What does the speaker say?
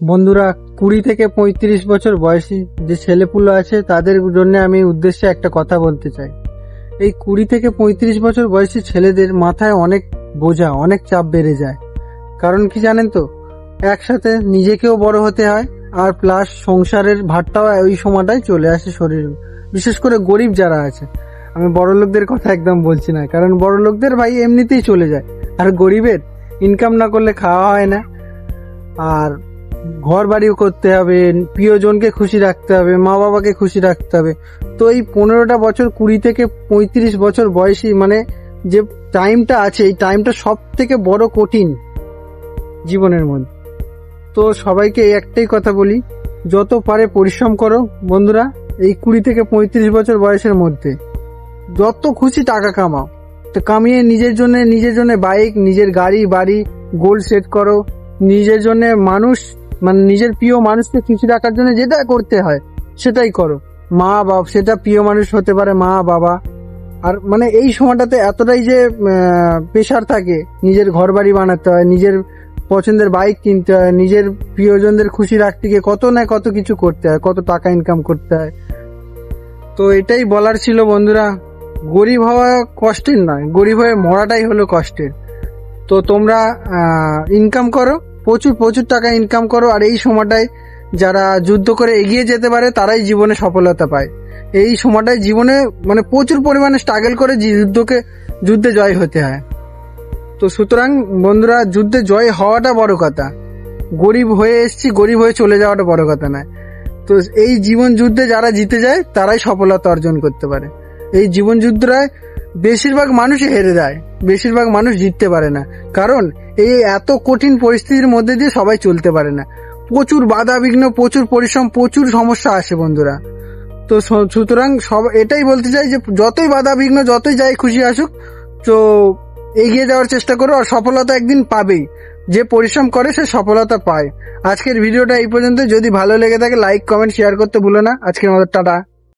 বন্ধুরা, 20 থেকে 35 বছর বয়সী যে ছেলেপুলো আছে তাদের জন্য আমি উদ্দেশ্যে একটা কথা বলতে চাই। এই 20 থেকে 35 বছর বয়সী ছেলেদের মাথায় অনেক বোঝা, অনেক চাপ বেড়ে যায়। কারণ কি জানেন তো, একসাথে নিজেকেও বড় হতে হয় আর প্লাস সংসারের ভারটাও ওই সময়টাই চলে আসে শরীরে। বিশেষ করে গরিব যারা আছে, আমি বড় লোকদের কথা একদম বলছি না, কারণ বড় লোকদের ভাই এমনিতেই চলে যায়, আর গরিবের ইনকাম না করলে খাওয়া হয় না, আর ঘর বাড়িও করতে হবে, প্রিয়জনকে খুশি রাখতে হবে, মা বাবাকে খুশি রাখতে হবে। তো এই 15টা বছর 20 থেকে 35 বছর বয়সী মানে যে টাইমটা আছে, এই টাইমটা সব থেকে বড় কঠিন জীবনের মধ্যে। তো সবাইকে একটাই কথা বলি, যত পারে পরিশ্রম করো বন্ধুরা। এই 20 থেকে 35 বছর বয়সের মধ্যে যত খুশি টাকা কামাও, তো কামিয়ে নিজের জন্য বাইক, নিজের গাড়ি বাড়ি গোল সেট করো। নিজের জন্য মানুষ মানে নিজের প্রিয় মানুষকে খুশি রাখার জন্য যেটা করতে হয় সেটাই করো। মা বাবা, সেটা প্রিয় মানুষ হতে পারে মা বাবা। আর মানে এই সময়টাতে এতটাই যে প্রেশার থাকে, নিজের ঘর বাড়ি বানাতে হয়, নিজের পছন্দের বাইক কিনতে হয়, নিজের প্রিয়জনদের খুশি রাখতে গিয়ে কত না কত কিছু করতে হয়, কত টাকা ইনকাম করতে হয়। তো এটাই বলার ছিল বন্ধুরা, গরিব হওয়া কষ্টের নয়, গরিব হয়ে মরাটাই হলো কষ্টের। তো তোমরা ইনকাম করো, প্রচুর টাকা ইনকাম করো, আর এই সময়টায় যারা যুদ্ধ করে এগিয়ে যেতে পারে তারাই জীবনে সফলতা পায়। এই সময়টায় জীবনে মানে প্রচুর পরিমাণে স্ট্রাগল করে যুদ্ধে জয় হতে হয়। তো সুতরাং বন্ধুরা, যুদ্ধে জয় হওয়াটা বড় কথা, গরিব হয়ে এসছি গরিব হয়ে চলে যাওয়াটা বড় কথা নয়। তো এই জীবন যুদ্ধে যারা জিতে যায় তারাই সফলতা অর্জন করতে পারে। এই জীবন যুদ্ধটায় বেশিরভাগ মানুষই হেরে যায়, বেশিরভাগ মানুষ জিততে পারে না, কারণ এই এত কঠিন পরিস্থিতির মধ্যে দিয়ে সবাই চলতে পারে না। প্রচুর বাধা বিঘ্ন, প্রচুর পরিশ্রম, প্রচুর সমস্যা আসে বন্ধুরা। তো সুতরাং এটাই বলতে চাই যে যতই বাধা বিঘ্ন, যতই যাই খুশি আসুক, তো এগিয়ে যাওয়ার চেষ্টা করো, আর সফলতা একদিন পাবেই। যে পরিশ্রম করে সে সফলতা পায়। আজকের ভিডিওটা এই পর্যন্ত। যদি ভালো লেগে থাকে লাইক কমেন্ট শেয়ার করতে ভুলো না। আজকের মতো টাটা।